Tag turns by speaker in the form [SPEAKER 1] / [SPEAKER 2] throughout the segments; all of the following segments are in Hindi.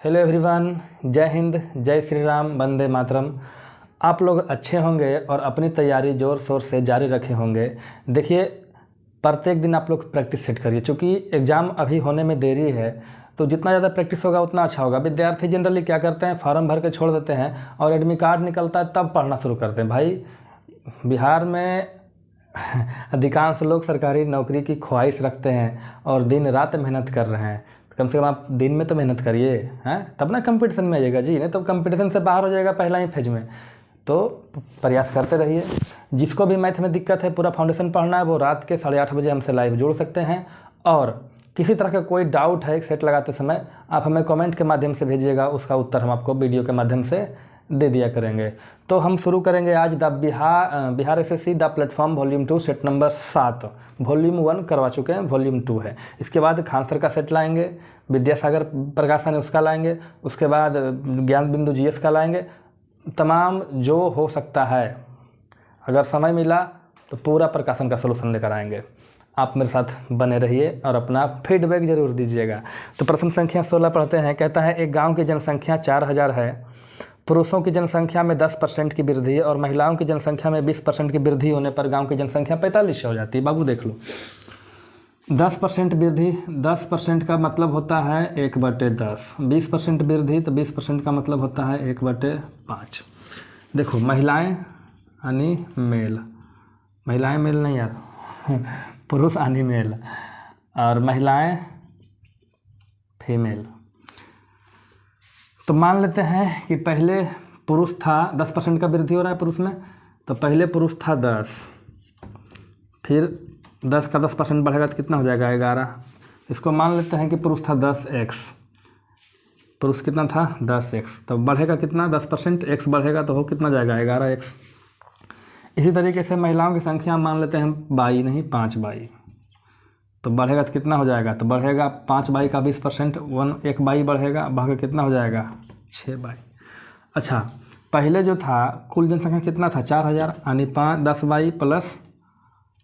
[SPEAKER 1] हेलो एवरीवन, जय हिंद, जय श्री राम, वंदे मातरम। आप लोग अच्छे होंगे और अपनी तैयारी ज़ोर शोर से जारी रखे होंगे। देखिए, प्रत्येक दिन आप लोग प्रैक्टिस सेट करिए, क्योंकि एग्ज़ाम अभी होने में देरी है, तो जितना ज़्यादा प्रैक्टिस होगा उतना अच्छा होगा। विद्यार्थी जनरली क्या करते हैं, फॉर्म भर के छोड़ देते हैं और एडमिट कार्ड निकलता है तब पढ़ना शुरू करते हैं। भाई, बिहार में अधिकांश लोग सरकारी नौकरी की ख्वाहिश रखते हैं और दिन रात मेहनत कर रहे हैं। कम से कम आप दिन में तो मेहनत करिए, हैं, तब ना कंपटीशन में आइएगा जी, नहीं तो कंपटीशन से बाहर हो जाएगा पहला ही फेज में। तो प्रयास करते रहिए। जिसको भी मैथ में दिक्कत है, पूरा फाउंडेशन पढ़ना है, वो रात के 8:30 बजे हमसे लाइव जुड़ सकते हैं। और किसी तरह का कोई डाउट है सेट लगाते समय, आप हमें कमेंट के माध्यम से भेजिएगा, उसका उत्तर हम आपको वीडियो के माध्यम से दे दिया करेंगे। तो हम शुरू करेंगे आज Bihar SSC the platform volume 2 set number 7। Volume 1 करवा चुके हैं, वॉल्यूम 2 है। इसके बाद खान सर का सेट लाएंगे, विद्यासागर प्रकाशन है उसका लाएंगे, उसके बाद ज्ञान बिंदु जीएस का लाएंगे। तमाम जो हो सकता है, अगर समय मिला तो पूरा प्रकाशन का सलूशन लेकर आएंगे। आप मेरे साथ बने रहिए और अपना फीडबैक जरूर दीजिएगा। तो प्रश्न संख्या 16 पढ़ते हैं। कहता है, एक गांव की जनसंख्या 4000 है। पुरुषों की जनसंख्या में 10% की वृद्धि और महिलाओं की जनसंख्या में 20% की वृद्धि होने पर गांव की जनसंख्या 45 हो जाती है। बाबू देख लो, 10% वृद्धि, 10% का मतलब होता है 1/10। 20% वृद्धि तो 20% का मतलब होता है 1/5। देखो, महिलाएं यानी मेल, महिलाएं मेल नहीं यार, पुरुष यानी मेल, और महिलाएं फीमेल। तो मान लेते हैं कि पहले पुरुष था, 10% का वृद्धि हो रहा है पुरुष में, तो पहले पुरुष था 10, फिर 10 का 10% बढ़ेगा तो कितना हो जाएगा 11। इसको मान लेते हैं कि पुरुष था 10x, पुरुष कितना था 10x, तो बढ़ेगा कितना 10%, x बढ़ेगा तो हो कितना जाएगा 11x। इसी तरीके से महिलाओं की संख्या मान लेते हैं 22 नहीं 5/22, तो बढ़ेगा तो कितना हो जाएगा, तो बढ़ेगा 5/22 का 20%, 1/22 बढ़ेगा, बढ़कर कितना हो जाएगा 6/22। अच्छा, पहले जो था कुल जनसंख्या कितना था 4000, यानी 10/22 प्लस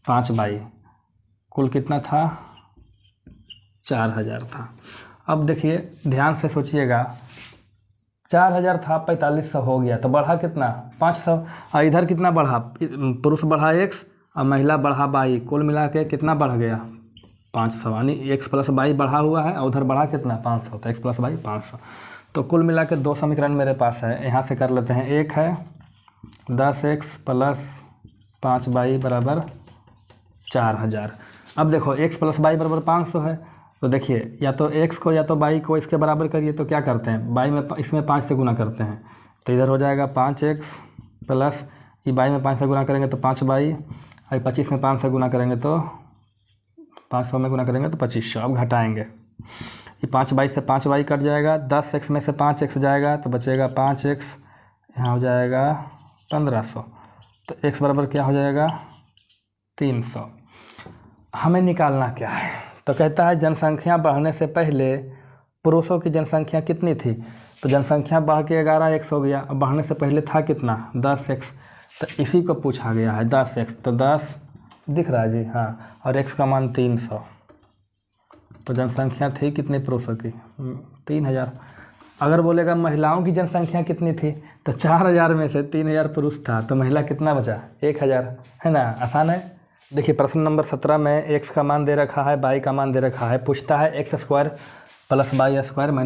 [SPEAKER 1] 5/22, कुल कितना था 4000 था। अब देखिए ध्यान से सोचिएगा, 4000 था 4500 हो गया, तो बढ़ा कितना 500। और इधर कितना बढ़ा, पुरुष बढ़ा x और महिला बढ़ा 22, कुल मिला के कितना बढ़ गया 500, यानी x + 22 बढ़ा हुआ है और उधर बढ़ा कितना 500, तो x + 22 500। तो कुल मिला के 2 समीकरण मेरे पास है, यहाँ से कर लेते हैं। एक है 10x + 5/22 बराबर 4000। अब देखो x + 22 बराबर 500 है, तो देखिए या तो x को या तो 22 को इसके बराबर करिए, तो क्या करते हैं 22 में इसमें 5 से गुना करते हैं, तो इधर हो जाएगा 5x प्लस ये 22 में 5 से गुना करेंगे तो 5/22, और 25 में 5 से गुना करेंगे तो 500 में गुना करेंगे तो 2500। अब घटाएंगे, ये 5/22 से 5/22 कट जाएगा, 10x में से 5x जाएगा तो बचेगा 5x, यहाँ हो जाएगा 1500, तो x बराबर क्या हो जाएगा 300। हमें निकालना क्या है, तो कहता है जनसंख्या बढ़ने से पहले पुरुषों की जनसंख्या कितनी थी, तो जनसंख्या बढ़ के 11x हो गया। अब बढ़ने से पहले था कितना 10x, तो इसी को पूछा गया है 10x, तो 10 दिख रहा है जी, हाँ, और x का मान 300। तो जनसंख्या थी कितनी पुरुषों की 3000। अगर बोलेगा महिलाओं की जनसंख्या कितनी थी, तो 4000 में से 3000 पुरुष था, तो महिला कितना बचा 1000, है ना, आसान है। देखिए प्रश्न नंबर 17 में x का मान दे रखा है, y का मान दे रखा है, पूछता है x² + y²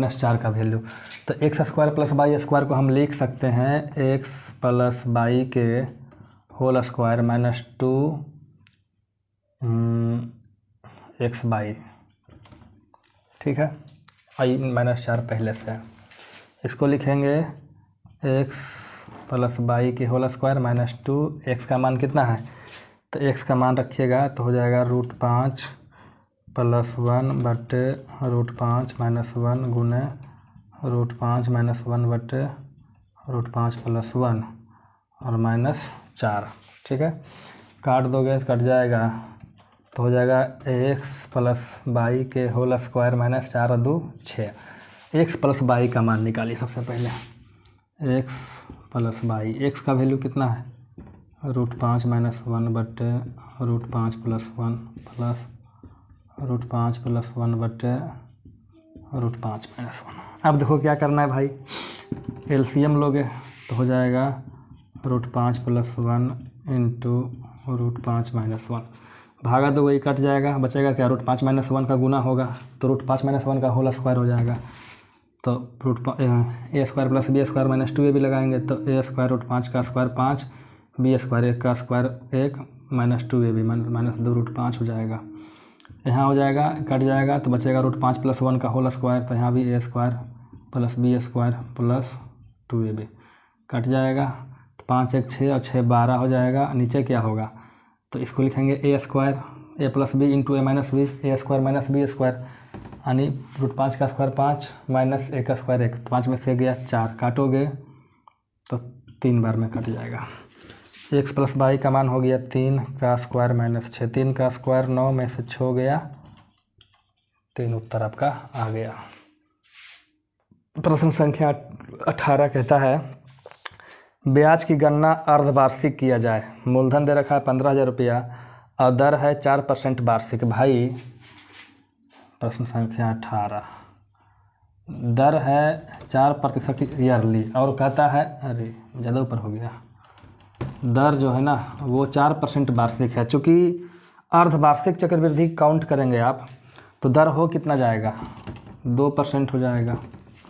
[SPEAKER 1] - 4 का वैल्यू। तो x² + y² को हम लिख सकते हैं x + y के होल स्क्वायर -2 x/, ठीक है, i - 4 पहले से है। इसको लिखेंगे x + y के होल स्क्वायर -2, x का मान कितना है, तो x का मान रखिएगा तो हो जाएगा √5 + 1 बटे √5 - 1 गुने √5 - 1 बटे √5 + 1 और -4, ठीक है। काट दोगे कट जाएगा, तो हो जाएगा x + y के होल स्क्वायर -4 और 2 6। x + y का मान निकालिए सबसे पहले, x + y, x का वैल्यू कितना है √5 - 1 बटे √5 + 1 प्लस √5 + 1 बटे √5 - 1। अब देखो क्या करना है भाई, एलसीएम लोगे तो हो जाएगा √5 + 1 इंटू √5 - 1। भागा दो वही कट जाएगा, बचेगा क्या, √5 - 1 का गुना होगा तो √5 - 1 का होल स्क्वायर हो जाएगा। तो a² + b² - 2ab लगाएंगे तो a² √5 का स्क्वायर 5, b² 1 का स्क्वायर 1 - 2ab -2 √5 हो जाएगा। यहाँ हो जाएगा कट जाएगा तो बचेगा √5 + 1 का होल स्क्वायर, तो यहाँ भी a² + b² + 2ab कट जाएगा। तो 5 1 6 और 6 12 हो जाएगा। नीचे क्या होगा तो इसको लिखेंगे a² a + b into a - b a² - b² यानी √5 का स्क्वायर 5 - 1 का स्क्वायर 1, 5 में से गया 4, काटोगे तो 3 बार में कट जाएगा। x + y का मान हो गया 3 का स्क्वायर -6, 3 का स्क्वायर 9 में से 6 गया 3, उत्तर आपका आ गया। प्रश्न संख्या 18 कहता है ब्याज की गणना अर्धवार्षिक किया जाए। मूलधन दे रखा है 15,000 रुपया और दर है 4% वार्षिक। भाई प्रश्न संख्या 18, दर है 4% ईयरली और कहता है, अरे ज़्यादा ऊपर हो गया, दर जो है ना वो 4% वार्षिक है। चूँकि अर्धवार्षिक चक्रवृद्धि काउंट करेंगे आप तो दर हो कितना जाएगा 2% हो जाएगा,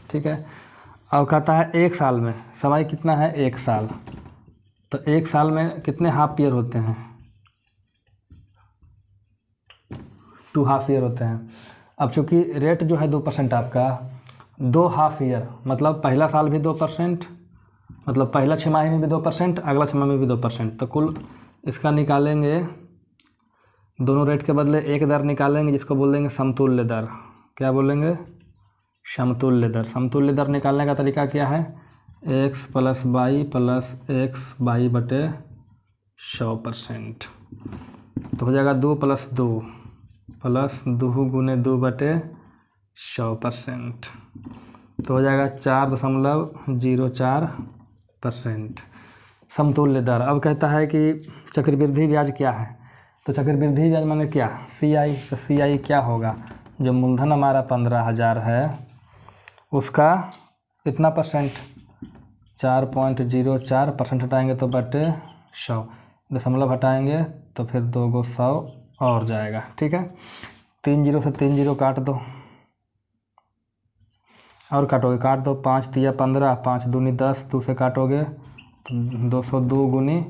[SPEAKER 1] ठीक है। और कहता है 1 साल में, समय कितना है 1 साल, तो 1 साल में कितने हाफ ईयर होते हैं 2 हाफ ईयर होते हैं। अब चूँकि रेट जो है 2% आपका, 2 हाफ ईयर मतलब पहला साल भी 2%, मतलब पहला छमाही में भी 2%, अगला छमाही में भी 2%, तो कुल इसका निकालेंगे दोनों रेट के बदले एक दर निकालेंगे जिसको बोल देंगे समतुल्य दर। क्या बोलेंगे समतुल्य दर। समतुल्य दर निकालने का तरीका क्या है x + y + x y/100%, तो हो जाएगा 2 + 2 + 2 × 2/100%, तो हो जाएगा 4.04% समतुल्य दर। अब कहता है कि चक्रवृद्धि ब्याज क्या है, तो चक्रवृद्धि ब्याज माने क्या CI, तो CI क्या होगा, जो मूलधन हमारा 15,000 है उसका इतना परसेंट 4.04% हटाएंगे तो बटे 100, दशमलव हटाएंगे तो फिर 2 गो 100 और जाएगा, ठीक है। 3 0 से 3 0 काट दो और काटोगे, काट दो, 5 3 15, 5 दूनी 10, 2 से काटोगे तो 202 गुनी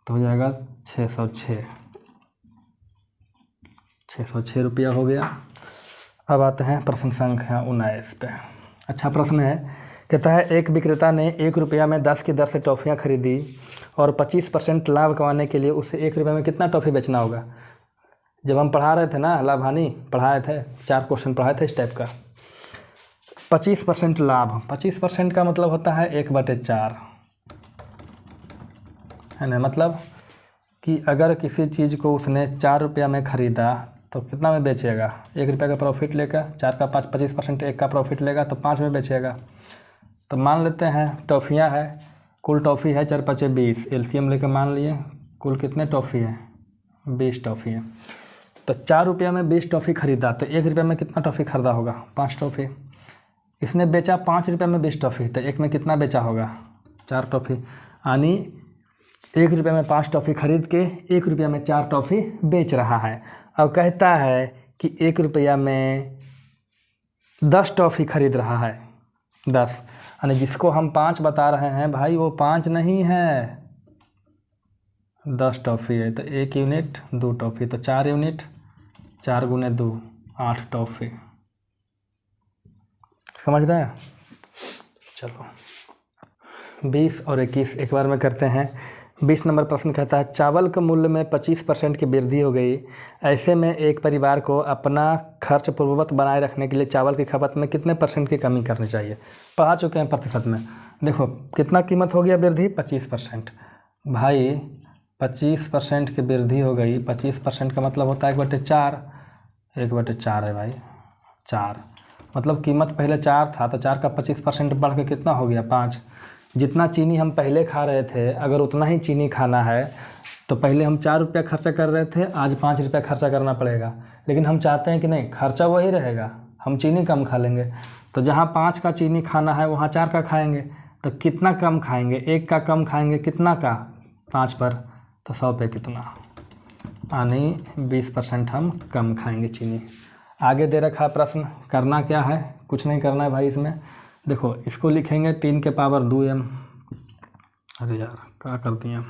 [SPEAKER 1] तो हो जाएगा 606 रुपया हो गया। अब आते हैं प्रश्न संख्या 19 पे। अच्छा प्रश्न है, कहता है एक विक्रेता ने 1 रुपया में 10 की दर से टॉफ़ियाँ खरीदी और 25% लाभ कमाने के लिए उसे 1 रुपये में कितना टॉफ़ी बेचना होगा। जब हम पढ़ा रहे थे ना लाभ हानि पढ़ाए थे, 4 क्वेश्चन पढ़ाए थे इस टाइप का। 25% लाभ, 25% का मतलब होता है 1/4, है ना। मतलब कि अगर किसी चीज़ को उसने 4 रुपया में ख़रीदा तो कितना में बेचेगा, 1 रुपये का प्रॉफिट लेकर 4 का 5 25% 1 का प्रॉफिट लेगा तो 5 में बेचेगा। तो मान लेते हैं टॉफ़ियाँ है, कुल टॉफ़ी है 4 5 20, एलसीएम लेकर मान लिए कुल कितने टॉफ़ी हैं 20 टॉफ़ी हैं। तो 4 रुपया में 20 टॉफ़ी ख़रीदा तो 1 रुपये में कितना टॉफ़ी ख़रीदा होगा 5 टॉफ़ी। इसने बेचा 5 रुपये में 20 टॉफ़ी तो 1 में कितना बेचा होगा 4 टॉफ़ी, यानी 1 रुपये में 5 टॉफ़ी खरीद के 1 रुपया में 4 टॉफ़ी बेच रहा है। अब कहता है कि 1 रुपया में 10 टॉफ़ी खरीद रहा है, 10, यानी जिसको हम 5 बता रहे हैं भाई वो 5 नहीं है 10 टॉफ़ी है। तो 1 यूनिट 2 टॉफ़ी, तो 4 यूनिट 4 × 2 8 टॉफ़ी। समझ रहे हैं। चलो 20 और 21 एक बार में करते हैं। 20 नंबर प्रश्न कहता है चावल के मूल्य में 25% की वृद्धि हो गई, ऐसे में एक परिवार को अपना खर्च पूर्ववत बनाए रखने के लिए चावल की खपत में कितने % की कमी करनी चाहिए। पढ़ा चुके हैं प्रतिशत में। देखो कितना कीमत हो गया वृद्धि 25%। भाई 25% की वृद्धि हो गई, 25% का मतलब होता है 1/4, 1/4 है भाई 4, मतलब कीमत पहले 4 था तो 4 का 25% बढ़ के कितना हो गया 5। जितना चीनी हम पहले खा रहे थे अगर उतना ही चीनी खाना है तो पहले हम 4 रुपया खर्चा कर रहे थे, आज 5 रुपया खर्चा करना पड़ेगा। लेकिन हम चाहते हैं कि नहीं खर्चा वही रहेगा, हम चीनी कम खा लेंगे। तो जहाँ 5 का चीनी खाना है वहाँ 4 का खाएंगे। तो कितना कम खाएंगे? 1 का कम खाएंगे, कितना का? 5 पर, तो 100 पे कितना, यानी 20% हम कम खाएंगे चीनी। आगे दे रखा है प्रश्न, करना क्या है? कुछ नहीं करना है भाई इसमें। देखो इसको लिखेंगे 3 के पावर 2m। अरे यार क्या कर दिए,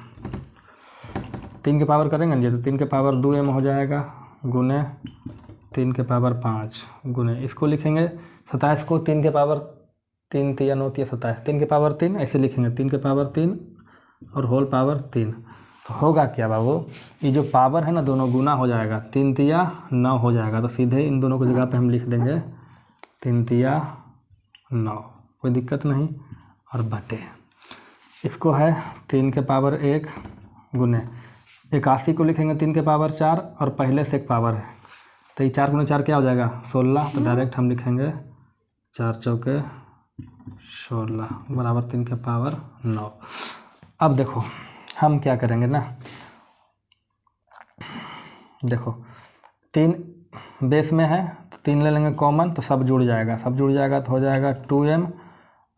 [SPEAKER 1] 3 के पावर करेंगे ना जी, तो 3 के पावर 2m हो जाएगा, गुने 3 के पावर 5 गुने इसको लिखेंगे 27 को 3 के पावर 3 3 9 27, 3 के पावर 3 ऐसे लिखेंगे, 3 के पावर 3 और होल पावर 3। तो होगा क्या बाबू, ये जो पावर है ना दोनों गुना हो जाएगा, 3 तिया 9 हो जाएगा। तो सीधे इन दोनों को जगह पे हम लिख देंगे 3 तिया 9, कोई दिक्कत नहीं। और बटे इसको है 3 के पावर 1 गुने 81 को लिखेंगे 3 के पावर 4 और पहले से एक पावर है, तो ये 4 गुने 4 क्या हो जाएगा 16। तो डायरेक्ट हम लिखेंगे 4 चौके 16 बराबर 3 के पावर 9। अब देखो हम क्या करेंगे ना, देखो 3 बेस में है तो 3 ले लेंगे कॉमन, तो सब जुड़ जाएगा, सब जुड़ जाएगा तो हो जाएगा 2m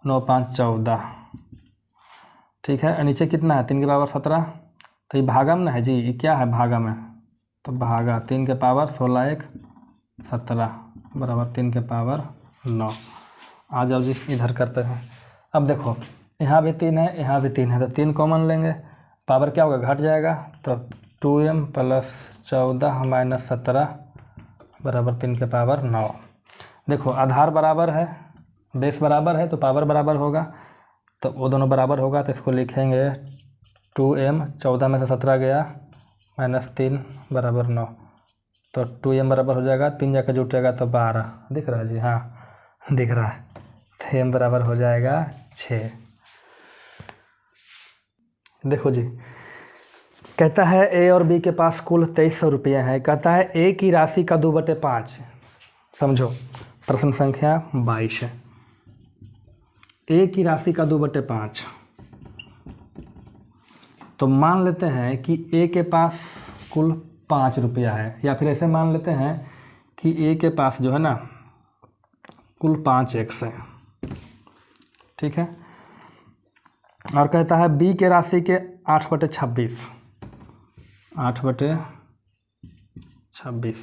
[SPEAKER 1] 9 5 14। ठीक है, नीचे कितना है 3 के पावर 17, तो ये भागम ना है जी, ये क्या है भागम है, तो भागा 3 के पावर 16 1 17 बराबर 3 के पावर 9। आ जाओ जी इधर करते हैं। अब देखो यहाँ भी 3 है, यहाँ भी 3 है, तो 3 कॉमन लेंगे, पावर क्या होगा घट जाएगा, तो 2m प्लस 14 माइनस 17 बराबर 3 के पावर 9। देखो आधार बराबर है, बेस बराबर है, तो पावर बराबर होगा, तो वो दोनों बराबर होगा, तो इसको लिखेंगे 2m 14 में से 17 गया माइनस 3 बराबर 9, तो 2m बराबर हो जाएगा 3 जाकर जुटेगा तो 12, दिख रहा है जी, हाँ दिख रहा है, तो m बराबर हो जाएगा 6। देखो जी कहता है ए और बी के पास कुल 2300 रुपये हैं, कहता है ए की राशि का 2/5, समझो प्रश्न संख्या 22 है, ए की राशि का 2/5। तो मान लेते हैं कि ए के पास कुल 5 रुपया है, या फिर ऐसे मान लेते हैं कि ए के पास जो है ना कुल 5x है, ठीक है। और कहता है बी के राशि के 8/26, 8/26,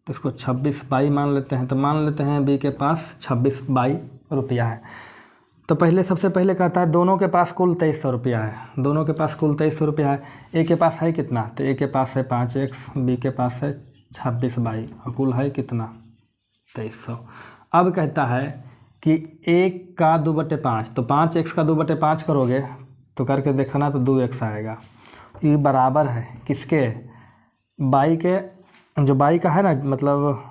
[SPEAKER 1] तो इसको 26 बाई मान लेते हैं, तो मान लेते हैं बी के पास 26 बाई रुपया है। तो पहले सबसे पहले कहता है दोनों के पास कुल 2300 रुपया है, दोनों के पास कुल 2300 रुपया है। ए के पास है कितना, तो ए के पास है 5x, बी के पास है 26 बाई, और कुल है कितना 2300। अब कहता है कि ए का 2/5, तो 5x का 2/5 करोगे तो करके देखना तो 2x आएगा। ये बराबर है किसके, बाई के, जो बाई का है ना, मतलब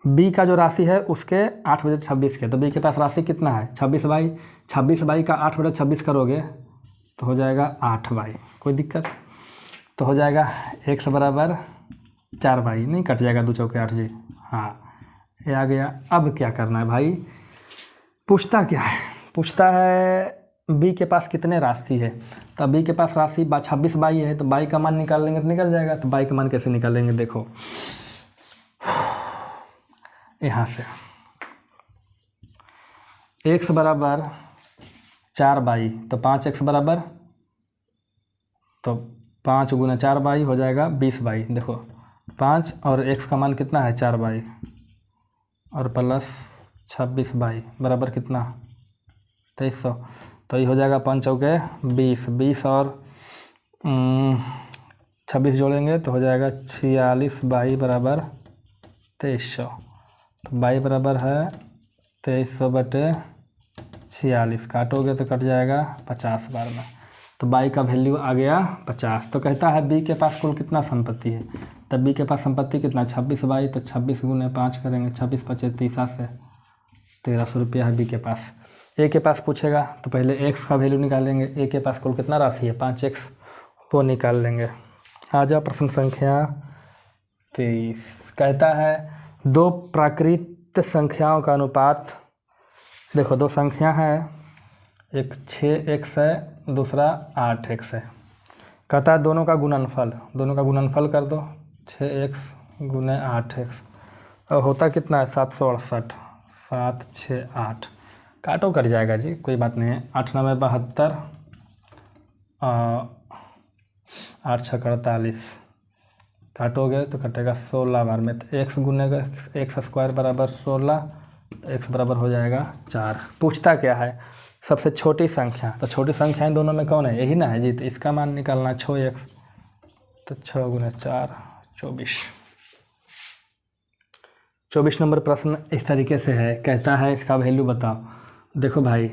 [SPEAKER 1] बी का जो राशि है उसके 8/26 के। तो बी के पास राशि कितना है 26 बाई, 26 बाई का 8/26 करोगे तो हो जाएगा 8 बाई, कोई दिक्कत, तो हो जाएगा x बराबर 4 बाई, नहीं कट जाएगा 2 चौके 8 जी, हाँ ये आ गया। अब क्या करना है भाई, पूछता क्या है, पूछता है बी के पास कितने राशि है, तो बी के पास राशि 26 बाई है, तो बाई का मान निकाल लेंगे तो निकल जाएगा। तो बाई का मान कैसे निकालेंगे, देखो यहाँ से x बराबर 4 बाई, तो 5x बराबर, तो 5 गुना 4 बाई हो जाएगा 20 बाई। देखो 5 और x का मान कितना है 4 बाई, और प्लस 26 बाई बराबर कितना 2300, तो ये हो जाएगा 5 चौके 20, 20 और 26 जोड़ेंगे तो हो जाएगा 46 बाई बराबर 2300। तो बाई बराबर है 2300/46, काटोगे तो कट जाएगा 50 बार में, तो बाई का वैल्यू आ गया 50। तो कहता है बी के पास कुल कितना संपत्ति है, तब बी के पास संपत्ति कितना 26 बाई, तो 26 गुने 5 करेंगे, 26 पचे 30 से 1300 रुपया है बी के पास। ए के पास पूछेगा तो पहले x का वैल्यू निकालेंगे, ए के पास कुल कितना राशि है 5x, वो निकाल लेंगे। आ जाओ प्रश्न संख्या 23, कहता है दो प्राकृत संख्याओं का अनुपात, देखो दो संख्या है, एक 6x है दूसरा 8x है, कहता है दोनों का गुणनफल, दोनों का गुणनफल कर दो 6x गुने 8x, और होता कितना है 768, 7 6 8 काटो कट जाएगा जी, कोई बात नहीं है। 8 9 72, 8 6 48, काटोगे तो कटेगा 16 बार में। तो x गुनेगा x स्क्वायर बराबर 16, तो x बराबर हो जाएगा 4। पूछता क्या है? सबसे छोटी संख्या। तो छोटी संख्याएं दोनों में कौन है? यही ना है जी। तो इसका मान निकालना 6x, तो 6 गुने 4 24। 24 नंबर प्रश्न इस तरीके से है, कहता है इसका वैल्यू बताओ। देखो भाई,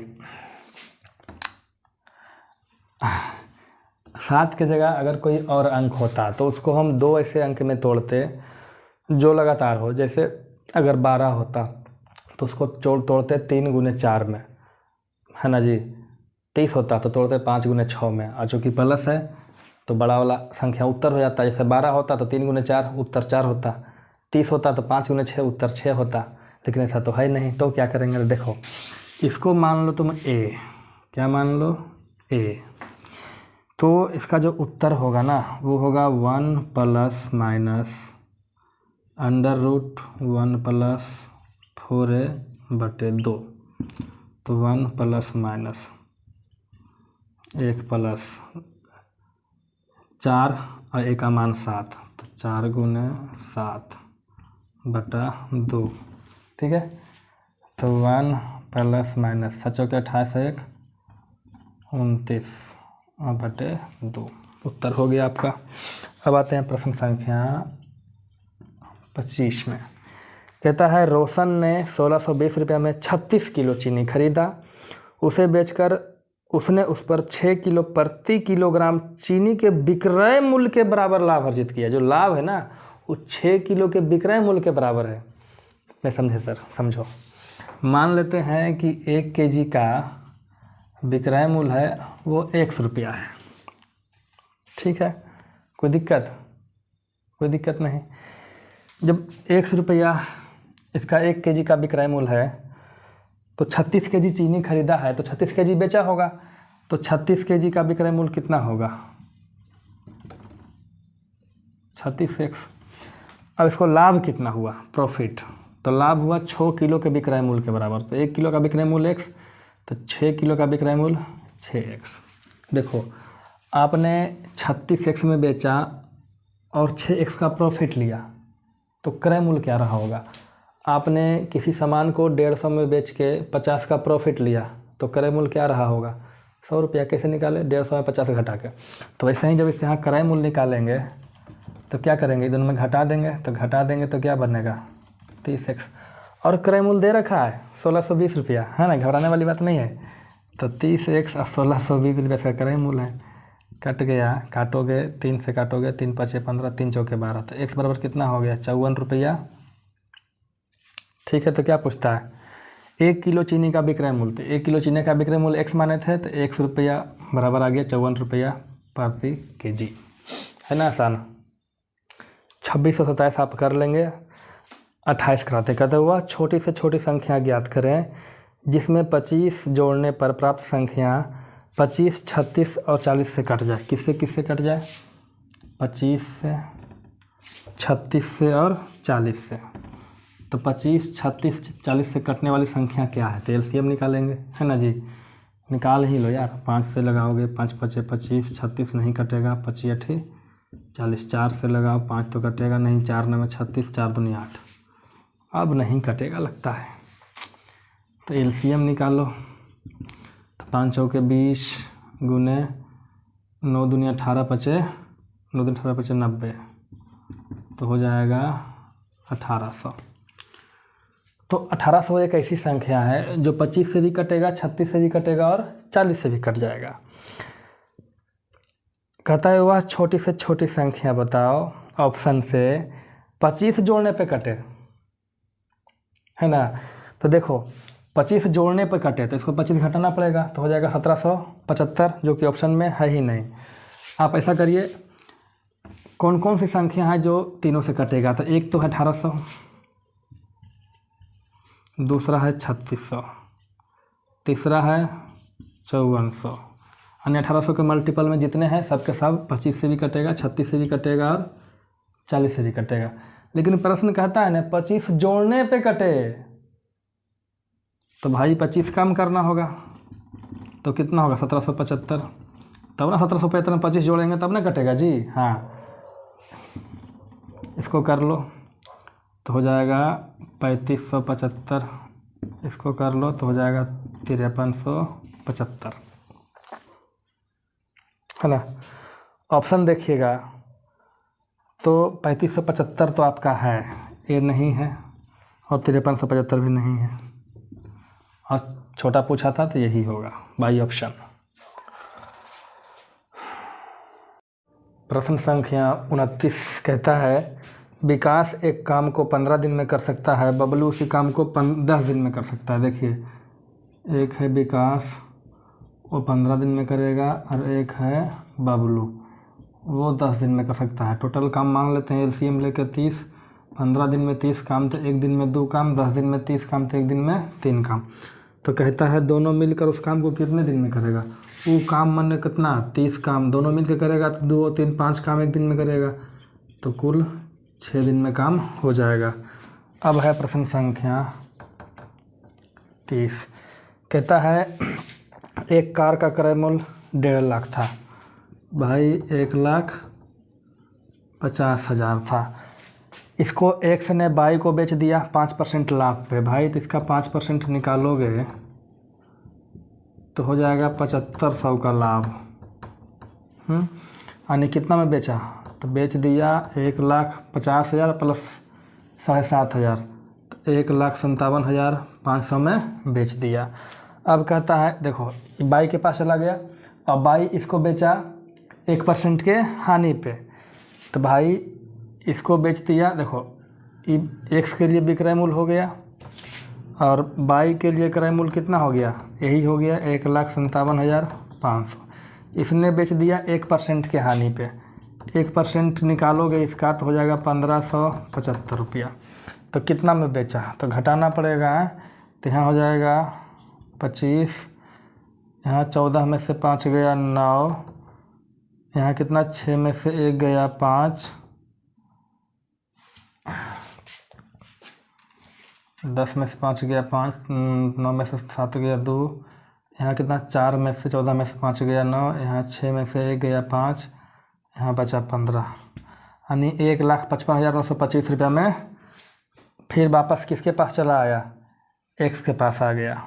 [SPEAKER 1] 7 की जगह अगर कोई और अंक होता तो उसको हम 2 ऐसे अंक में तोड़ते जो लगातार हो। जैसे अगर 12 होता तो उसको तोड़ते 3 गुने 4 में, है ना जी। 30 होता तो तोड़ते 5 गुने 6 में, और चूँकि प्लस है तो बड़ा वाला संख्या उत्तर हो जाता है। जैसे 12 होता तो 3 गुने 4 उत्तर 4 होता, 30 होता तो 5 गुने 6 उत्तर 6 होता, लेकिन ऐसा तो है नहीं। तो क्या करेंगे? देखो, इसको मान लो तुम a, क्या मान लो? a। तो इसका जो उत्तर होगा ना वो होगा 1 plus minus under root 1 plus 4a/2। तो 1 प्लस माइनस 1 प्लस 4 और 1 का मान 7, तो 4 गुने 7/2, ठीक है। तो 1 प्लस माइनस 7 के 28 1 29/2 उत्तर हो गया आपका। अब आते हैं प्रश्न संख्या 25 में। कहता है रोशन ने 1620 रुपये में 36 किलो चीनी खरीदा। उसे बेचकर उसने उस पर 6 किलो प्रति किलोग्राम चीनी के विक्रय मूल्य के बराबर लाभ अर्जित किया। जो लाभ है ना वो 6 किलो के विक्रय मूल्य के बराबर है। नहीं समझे सर? समझो, मान लेते हैं कि 1 केजी का विक्रय मूल्य है वो 100 रुपया है, ठीक है। कोई दिक्कत? कोई दिक्कत नहीं। जब 100 रुपया इसका 1 केजी का विक्रय मूल्य है तो 36 केजी चीनी खरीदा है तो 36 केजी बेचा होगा, तो 36 केजी का विक्रय मूल्य कितना होगा? 36x। अब इसको लाभ कितना हुआ? प्रॉफिट। तो लाभ हुआ 6 किलो के विक्रय मूल्य के बराबर। तो 1 किलो का विक्रय मूल्य x, तो 6 किलो का विक्रय मूल्य 6x। देखो, आपने 36x में बेचा और 6x का प्रॉफिट लिया तो क्रय मूल्य क्या रहा होगा? आपने किसी सामान को 150 में बेच के 50 का प्रॉफिट लिया तो क्रय मूल्य क्या रहा होगा? 100 रुपया। कैसे निकाले? 150 में 50 घटा के। तो वैसे ही जब इस यहाँ क्रय मूल्य निकालेंगे तो क्या करेंगे? दोनों में घटा देंगे, तो घटा देंगे तो क्या बनेगा? 30x। और क्रय मूल्य दे रखा है 1620 रुपया, है ना, घबराने वाली बात नहीं है। तो 30x और 1620 रुपये का क्रय मूल्य है। कट गया, काटोगे 3 से काटोगे, 3 5 15, 3 चौके 12, तो x बराबर कितना हो गया? 54 रुपया, ठीक है। तो क्या पूछता है? 1 किलो चीनी का विक्रय मूल्य। तो 1 किलो चीनी का विक्रय मूल्य x माने थे, तो 100 रुपया बराबर आ गया 54 रुपया प्रति केजी, है ना। आसान। 26 और 27 आप कर लेंगे। 28 कराते कहते हुआ छोटी से छोटी संख्या ज्ञात करें जिसमें 25 जोड़ने पर प्राप्त संख्या 25, 36 और 40 से कट जाए। किससे किससे कट जाए? 25 से, 36 से और 40 से। तो 25, 36, 40 से कटने वाली संख्या क्या है? तो एलसीएम निकालेंगे, है ना जी। निकाल ही लो यार। 5 से लगाओगे 5 5 25, 36 नहीं कटेगा, 25 8 40। 4 से लगाओ 5 तो कटेगा नहीं, 4 9 36, 4 दूनी 8। अब नहीं कटेगा लगता है, तो एलसीएम निकालो। तो 5 चौके 20 गुने 9 दूनी 18 पचे 9 दूनी 18 पचे 90, तो हो जाएगा 1800। तो 1800 एक ऐसी संख्या है जो 25 से भी कटेगा, 36 से भी कटेगा और 40 से भी कट जाएगा। कहता है वह छोटी से छोटी संख्या बताओ ऑप्शन से 25 जोड़ने पे कटे, है ना। तो देखो 25 जोड़ने पे कटे तो इसको 25 घटाना पड़ेगा, तो हो जाएगा 1775, जो कि ऑप्शन में है ही नहीं। आप ऐसा करिए, कौन कौन सी संख्या है जो तीनों से कटेगा? तो एक तो है 1800, दूसरा है 3600, तीसरा है 5400। अन्य 1800 के मल्टीपल में जितने हैं सबके सब 25 से भी कटेगा, 36 से भी कटेगा और 40 से भी कटेगा। लेकिन प्रश्न कहता है ना 25 जोड़ने पे कटे, तो भाई 25 कम करना होगा, तो कितना होगा 1775। तब ना 1775 में 25 जोड़ेंगे तब ना कटेगा जी। हाँ, इसको कर लो तो हो जाएगा 3575, इसको कर लो तो हो जाएगा 5375, है ना। ऑप्शन देखिएगा तो 3575 तो आपका है, ये नहीं है, और 5375 भी नहीं है, और छोटा पूछा था तो यही होगा बाई ऑप्शन। प्रश्न संख्या 29 कहता है विकास एक काम को 15 दिन में कर सकता है, बबलू उसी काम को 10 दिन में कर सकता है। देखिए, एक है विकास वो 15 दिन में करेगा, और एक है बबलू वो 10 दिन में कर सकता है। टोटल काम मान लेते हैं एलसीएम लेकर 30। 15 दिन में 30 काम तो एक दिन में 2 काम, 10 दिन में 30 काम तो एक दिन में 3 काम। तो कहता है दोनों मिलकर उस काम को कितने दिन में करेगा। वो काम मन कितना 30 काम, दोनों मिलकर करेगा तो 2 और 3 5 काम एक दिन में करेगा, तो कुल 6 दिन में काम हो जाएगा। अब है प्रश्न संख्या 30, कहता है एक कार का क्रय मूल्य 1.5 लाख था भाई, 1,50,000 था। इसको एक्स ने बाई को बेच दिया 5% लाभ पे भाई, तो इसका 5% निकालोगे तो हो जाएगा 7500 का लाभ। यानी कितना में बेचा, तो बेच दिया 1,50,000 प्लस 7,500, तो 1,57,500 में बेच दिया। अब कहता है देखो बाई के पास चला गया, और बाई इसको बेचा 1% के हानि पे, तो भाई इसको बेच दिया। देखो एक्स के लिए विक्रय मूल्य हो गया, और बाई के लिए क्रय मूल्य कितना हो गया, यही हो गया 1,57,500। इसने बेच दिया 1% के हानि पे, 1% निकालोगे इसका तो हो जाएगा 1575 रुपया। तो कितना में बेचा, तो घटाना पड़ेगा, तो यहाँ हो जाएगा 25, यहाँ 14 में से 5 गया 9, यहाँ कितना 6 में से 1 गया 5, 10 में से 5 गया 5, 9 में से 7 गया 2, यहाँ कितना 4 में से 14 में से 5 गया 9, यहाँ 6 में से 1 गया 5, यहाँ बचा 15, यानी 1,55,925 रुपया में फिर वापस किसके पास चला आया, एक्स के पास आ गया।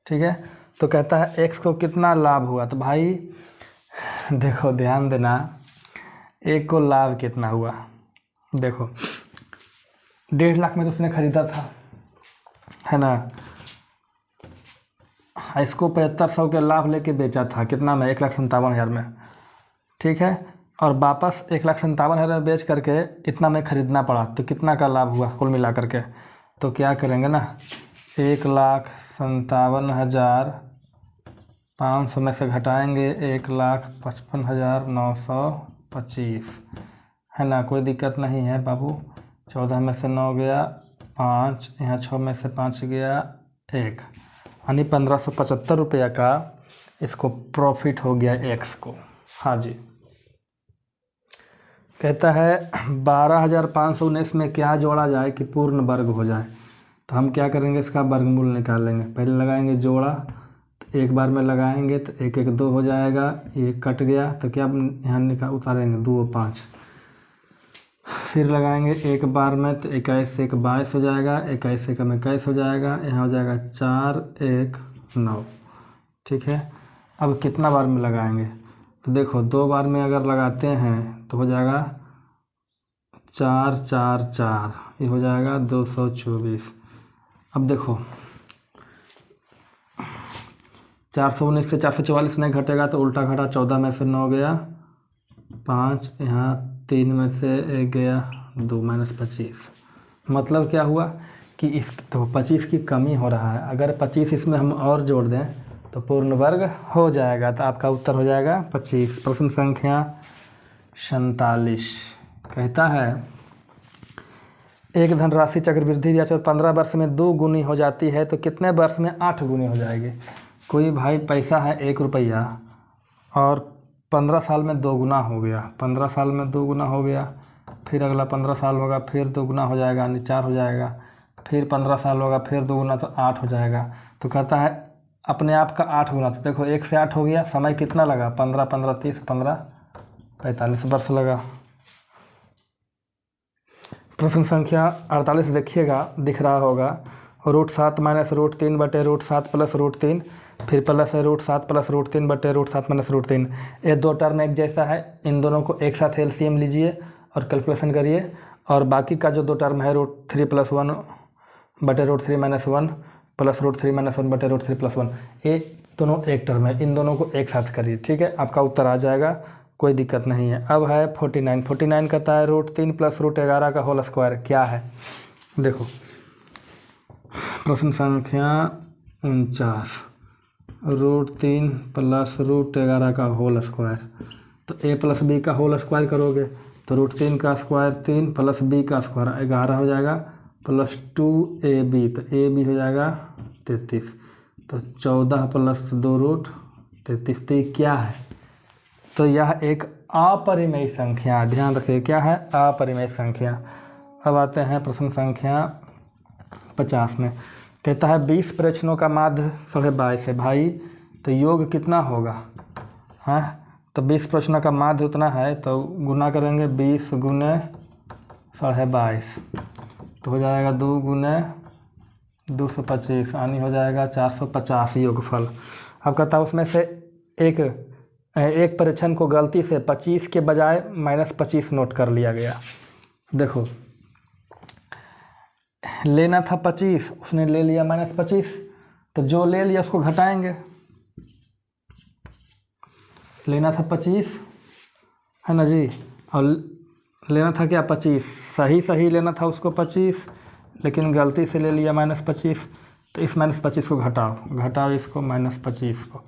[SPEAKER 1] ठीक है, तो कहता है एक्स को कितना लाभ हुआ, तो भाई देखो ध्यान देना, एक को लाभ कितना हुआ, देखो 1.5 लाख में तो उसने खरीदा था, है ना। इसको 7500 के लाभ लेके बेचा था, कितना में 1,57,000 में, ठीक है। और वापस 1,57,000 में बेच करके इतना में ख़रीदना पड़ा, तो कितना का लाभ हुआ कुल मिला करके। तो क्या करेंगे ना, 1,57,500 में से घटाएंगे 1,55,925, है ना। कोई दिक्कत नहीं है बाबू। 14 में से 9 गया 5, यहाँ 6 में से 5 गया 1, यानी 1575 रुपया का इसको प्रॉफिट हो गया एक्स को। हाँ जी। कहता है 12,519 में क्या जोड़ा जाए कि पूर्ण वर्ग हो जाए। तो हम क्या करेंगे, इसका वर्गमूल निकालेंगे। पहले लगाएंगे जोड़ा, तो एक बार में लगाएंगे तो 1 1 2 हो जाएगा, ये कट गया तो क्या यहाँ उतारेंगे 2 और 5, फिर लगाएंगे एक बार में तो 21 1 22 हो जाएगा, 21 1 21 हो जाएगा, यहाँ हो जाएगा 4 1 9। ठीक है, अब कितना बार में लगाएंगे, तो देखो 2 बार में अगर लगाते हैं तो हो जाएगा 4 4 4, ये हो जाएगा 224। अब देखो 419 से 444 नहीं घटेगा तो उल्टा घटा, 14 में से 9 गया 5, यहाँ 3 में से 1 गया 2 -25। मतलब क्या हुआ कि इस तो 25 की कमी हो रहा है, अगर 25 इसमें हम और जोड़ दें तो पूर्ण वर्ग हो जाएगा। तो आपका उत्तर हो जाएगा 25। प्रश्न संख्या 47 कहता है एक धनराशि चक्रवृद्धि ब्याज पर 15 वर्ष में 2 गुनी हो जाती है तो कितने वर्ष में 8 गुनी हो जाएगी। कोई भाई पैसा है 1 रुपया और 15 साल में 2 गुना हो गया, 15 साल में 2 गुना हो गया, फिर अगला 15 साल होगा फिर 2 गुना हो जाएगा, यानी 4 हो जाएगा, फिर 15 साल होगा, फिर 2 गुना तो 8 हो जाएगा। तो कहता है अपने आप का 8 गुना। तो देखो 1 से 8 हो गया, समय कितना लगा, 15 15 30 15 45 वर्ष लगा। प्रश्न संख्या 48 देखिएगा, दिख रहा होगा। √7 माइनस √3 बटे √7 प्लस √3, फिर प्लस है √7 प्लस √3 बटे √7 माइनस √3। ये दो टर्म एक जैसा है, इन दोनों को एक साथ एलसीएम लीजिए और कैलकुलेशन करिए। और बाकी का जो दो टर्म है √3 प्लस 1 बटे √3 माइनस 1 प्लस √3 माइनस 1 बटे √3 प्लस 1, ये दोनों एक टर्म है, इन दोनों को एक साथ करिए। ठीक है, आपका उत्तर आ जाएगा, कोई दिक्कत नहीं है। अब है 49 कहता है √3 प्लस √11 का होल स्क्वायर क्या है। देखो प्रश्न संख्या 49, √3 प्लस √11 का होल स्क्वायर। तो a प्लस बी का होल स्क्वायर करोगे तो √3 का स्क्वायर 3 प्लस b का स्क्वायर 11 हो जाएगा, प्लस 2ab, तो ab हो जाएगा 33। तो 14 प्लस 2√33। तो ये क्या है, तो यह एक अपरिमेय संख्या, ध्यान रखिए क्या है, अपरिमेय संख्या। अब आते हैं प्रश्न संख्या 50 में। कहता है 20 प्रश्नों का माध्य 22.5 है भाई, तो योग कितना होगा। हाँ, तो 20 प्रश्नों का माध्य उतना है, तो गुना करेंगे 20 गुने 22.5, तो हो जाएगा 2 गुने 225, यानी हो जाएगा 450 योगफल। अब कहता है उसमें से एक परीक्षण को गलती से 25 के बजाय -25 नोट कर लिया गया। देखो लेना था 25, उसने ले लिया -25, तो जो ले लिया उसको घटाएंगे। लेना था 25 है ना जी, और लेना था क्या 25, सही लेना था उसको 25, लेकिन गलती से ले लिया -25, तो इस -25 को घटाओ इसको -25 को,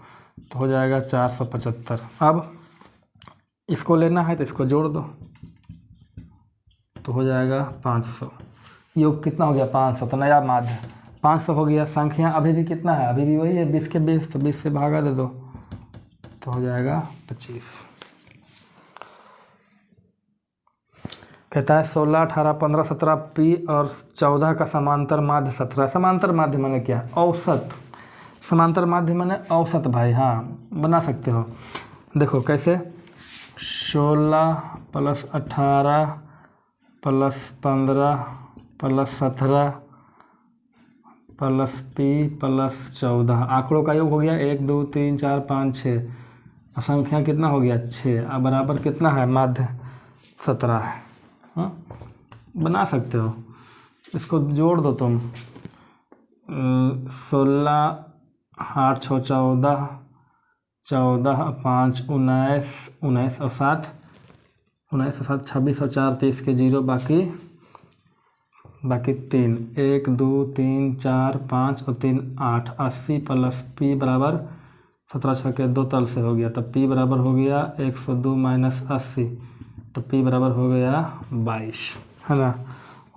[SPEAKER 1] तो हो जाएगा 475। अब इसको लेना है तो इसको जोड़ दो, तो हो जाएगा 500। योग कितना हो गया 500, तो नया माध्य 500 हो गया। संख्या अभी भी कितना है, अभी भी वही है 20 के 20, तो 20 से भागा दे दो, तो हो जाएगा 25। कहता है 16 18 15 17 पी और 14 का समांतर माध्य 17। समांतर माध्य माने क्या, औसत। समांतर माध्य माने औसत भाई, हाँ बना सकते हो। देखो कैसे, 16 plus 18 plus 15 plus 17 plus P plus 14, आंकड़ों का योग हो गया 1 2 3 4 5 6, संख्या कितना हो गया 6, अब बराबर कितना है, माध्य 17 है। हाँ बना सकते हो, इसको जोड़ दो तुम, 16 8 6 14, 14 5 19, 19 और 7 19 और 7 26 और 4 30 के 0, बाकी 3 1 2 3 4 5 और 3 8, 80 प्लस पी बराबर 17 6 के 2 तल से हो गया, तो पी बराबर हो गया 102 माइनस 80, तो पी बराबर हो गया 22, है ना।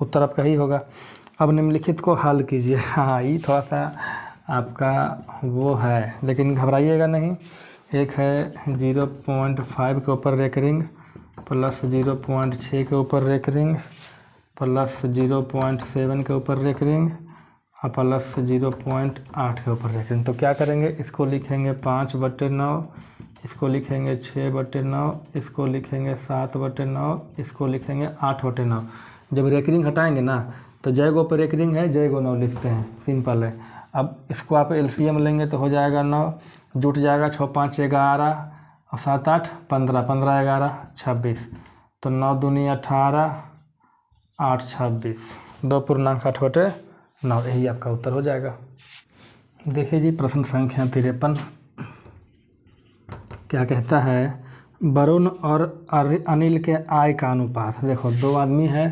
[SPEAKER 1] उत्तर आपका ही होगा। अब निम्नलिखित को हल कीजिए। हाँ ये थोड़ा सा आपका वो है, लेकिन घबराइएगा नहीं। एक है 0.5 के ऊपर रेकरिंग, प्लस 0.6 के ऊपर रेकरिंग, प्लस 0.7 के ऊपर रेकरिंग और प्लस 0.8 के ऊपर रेकरिंग। तो क्या करेंगे, इसको लिखेंगे 5/9, इसको लिखेंगे 6/9, इसको लिखेंगे 7/9, इसको लिखेंगे 8/9। जब रेकरिंग हटाएंगे ना, तो जय गो पर रेकरिंग है, जय गो 9 लिखते हैं, सिंपल है। अब इसको आप एलसीएम लेंगे तो हो जाएगा 9, जुट जाएगा 6 5 11 और 7 8 15, 15 11 26, तो 9 दूनी 18, 8 26, 2 पूर्णांक 8/9, यही आपका उत्तर हो जाएगा। देखिए जी प्रश्न संख्या 53 क्या कहता है, वरुण और अनिल के आय का अनुपात। देखो दो आदमी है,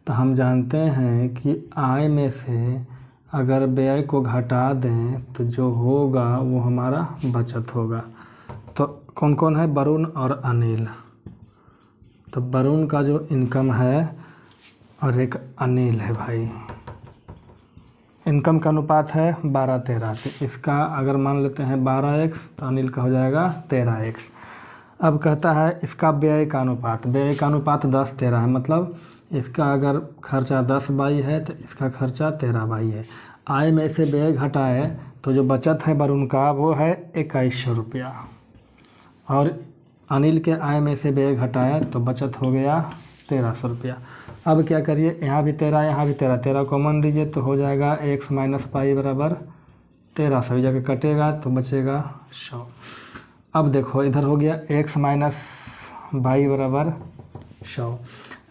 [SPEAKER 1] तो हम जानते हैं कि आय में से अगर व्यय को घटा दें तो जो होगा वो हमारा बचत होगा। तो कौन कौन है, वरुण और अनिल। तो वरुण का जो इनकम है और एक अनिल है भाई, इनकम का अनुपात है 12:13। तो इसका अगर मान लेते हैं 12x, तो अनिल का हो जाएगा 13x। अब कहता है इसका व्यय का अनुपात, व्यय का अनुपात 10:13 है, मतलब इसका अगर खर्चा 10 बाई है तो इसका खर्चा 13 बाई है। आय में से व्यय घटाए तो जो बचत है वरुण का वो है 2100 रुपया, और अनिल के आय में से व्यय घटाए तो बचत हो गया 1300 रुपया। अब क्या करिए, यहाँ भी 13 यहाँ भी 13, 13 कॉमन लीजिए तो हो जाएगा x माइनस पाई बराबर 1300, जाके कटेगा तो बचेगा 100। अब देखो इधर हो गया x माइनस बाई बराबर 100।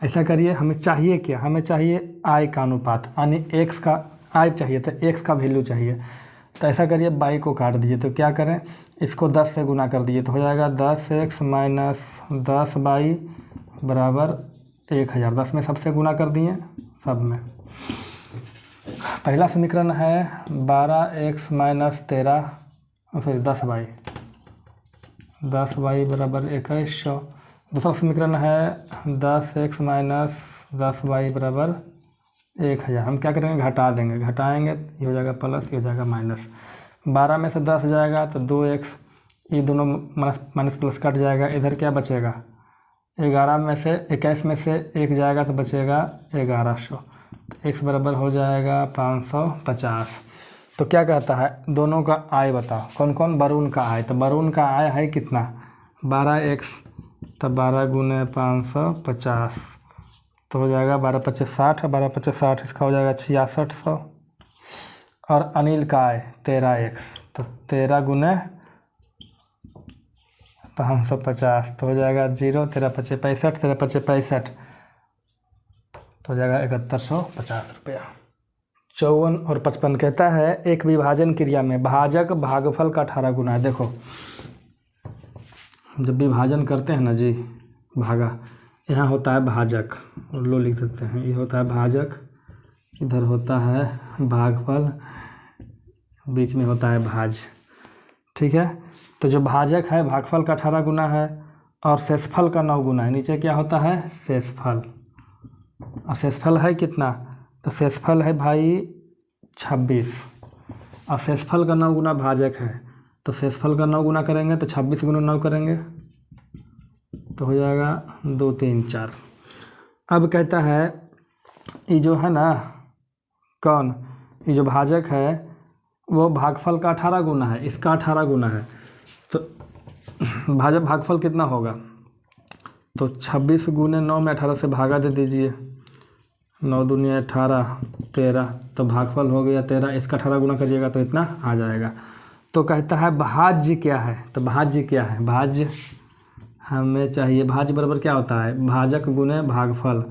[SPEAKER 1] ऐसा करिए, हमें चाहिए क्या, हमें चाहिए आय का अनुपात, यानी x का आय चाहिए तो x का वैल्यू चाहिए। तो ऐसा करिए बाई को काट दीजिए, तो क्या करें, इसको 10 से गुना कर दीजिए तो हो जाएगा 10x माइनस 10 बाई बराबर 1000। 10 में सबसे गुना कर दिए सब में। पहला समीकरण है 12x माइनस 13 सॉरी 10 बाई बराबर 2100। दूसरा समीकरण है 10x माइनस 10 बाई बराबर 1000। हम क्या करेंगे, घटा देंगे, घटाएंगे ये हो जाएगा प्लस, ये हो जाएगा माइनस। 12 में से 10 जाएगा तो 2x, ये दोनों माइनस प्लस कट जाएगा, इधर क्या बचेगा 11 में से 21 में से 1 जाएगा तो बचेगा 1100। तो x बराबर हो जाएगा 550। तो क्या कहता है, दोनों का आय बताओ, कौन कौन, वरुण का आय। तो वरुण का आय है कितना 12x, तो 12 गुने 550 तो हो जाएगा 12 पच्चीस 60, 12 पच्चीस 60, इसका हो जाएगा 6600। और अनिल का आय 13x, तो 13 गुने 550 तो हो जाएगा 0, 13 पच्चीस 65, 13 पच्चीस 65 तो हो जाएगा 7150 रुपया। 54 और 55 कहता है एक विभाजन क्रिया में भाजक भागफल का 18 गुना है। देखो जब विभाजन करते हैं ना जी, भागा, यहाँ होता है भाजक, लो लिख देते हैं, ये होता है भाजक, इधर होता है भागफल, बीच में होता है भाज, ठीक है। तो जो भाजक है भागफल का 18 गुना है और शेषफल का 9 गुना है। नीचे क्या होता है शेषफल, और शेषफल है कितना, तो शेषफल है भाई 26, और शेषफल का 9 गुना भाजक है, तो शेषफल का 9 गुना करेंगे तो 26 गुना 9 करेंगे तो हो जाएगा 2 3 4। अब कहता है ये जो है ना, कौन, ये जो भाजक है वो भागफल का 18 गुना है, इसका 18 गुना है, तो भागफल कितना होगा, तो 26 गुने 9 में 18 से भागा दे दीजिए, 9 दूनी 18 13, तो भागफल हो गया 13, इसका 18 गुना करिएगा तो इतना आ जाएगा। तो कहता है भाज्य क्या है, तो भाज्य क्या है, भाज्य हमें चाहिए, भाज्य बराबर क्या होता है भाजक गुने भागफल,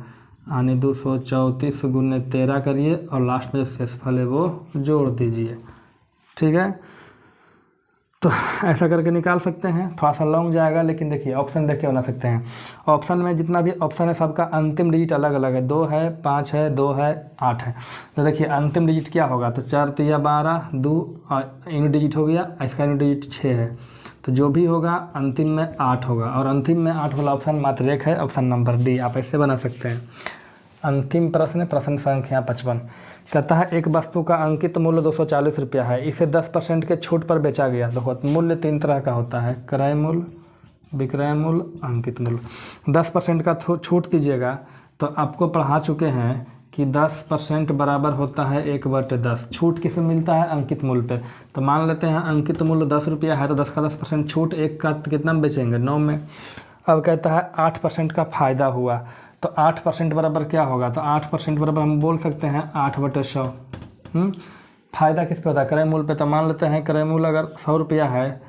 [SPEAKER 1] यानी 234 गुने 13 करिए और लास्ट में जो शेषफल है वो जोड़ दीजिए, ठीक है। तो ऐसा करके निकाल सकते हैं, थोड़ा सा लॉन्ग जाएगा लेकिन देखिए ऑप्शन देख के बना सकते हैं। ऑप्शन में जितना भी ऑप्शन है सबका अंतिम डिजिट अलग अलग है, 2 है 5 है 2 है 8 है। तो देखिए अंतिम डिजिट क्या होगा, तो 4 तिया 12, 2 यूनिट डिजिट हो गया, इसका यूनिट डिजिट 6 है, तो जो भी होगा अंतिम में 8 होगा, और अंतिम में 8 वाला ऑप्शन मात्र एक है, ऑप्शन नंबर डी। आप ऐसे बना सकते हैं। अंतिम प्रश्न, प्रश्न संख्या 55 कहता है एक वस्तु का अंकित मूल्य 240 रुपया है, इसे 10% के छूट पर बेचा गया। देखो मूल्य 3 तरह का होता है, क्रय मूल्य, विक्रय मूल्य, अंकित मूल्य। 10% का छूट दीजिएगा तो आपको पढ़ा चुके हैं कि 10% बराबर होता है 1/10। छूट किस में मिलता है, अंकित मूल्य पे। तो मान लेते हैं अंकित मूल्य 10 रुपया है, तो 10 का 10% छूट, 1 का कितना में बेचेंगे 9 में। अब कहता है 8% का फ़ायदा हुआ, तो 8% बराबर क्या होगा, तो 8% बराबर हम बोल सकते हैं 8/100। फ़ायदा किस पे होता है, क्रय मूल्य पे। तो मान लेते हैं क्रय मूल्य अगर 100 रुपया है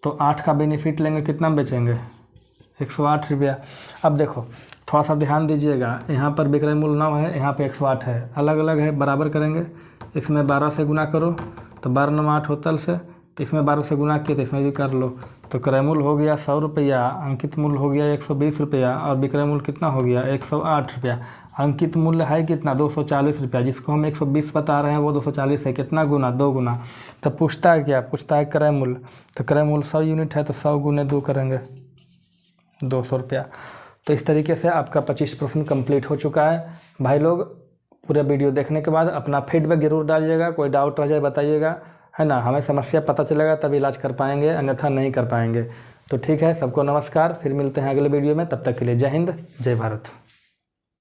[SPEAKER 1] तो 8 का बेनिफिट लेंगे, कितना में बेचेंगे 108 रुपया। अब देखो थोड़ा सा ध्यान दीजिएगा, यहाँ पर विक्रय मूल्य 9 है, यहाँ पे 108 है, अलग अलग है, बराबर करेंगे। इसमें 12 से गुना करो तो 12 9 8 होतल से, तो इसमें 12 से गुना किए तो इसमें भी कर लो। तो क्रय मूल्य हो गया 100 रुपया, अंकित मूल्य हो गया 120 रुपया, और विक्रय मूल्य कितना हो गया 108 रुपया। अंकित मूल्य है कितना 240 रुपया, जिसको हम 120 बता रहे हैं वो 240 है, कितना गुना 2 गुना। तो पूछता है क्या, पूछता है क्रय मूल्य, तो क्रय मूल्य 100 यूनिट है तो 100 गुने 2 करेंगे 200 रुपया। तो इस तरीके से आपका 25 प्रश्न कंप्लीट हो चुका है। भाई लोग पूरा वीडियो देखने के बाद अपना फीडबैक जरूर डालिएगा, कोई डाउट रह जाए बताइएगा, है ना। हमें समस्या पता चलेगा तभी इलाज कर पाएंगे, अन्यथा नहीं कर पाएंगे। तो ठीक है, सबको नमस्कार, फिर मिलते हैं अगले वीडियो में। तब तक के लिए जय हिंद, जय भारत।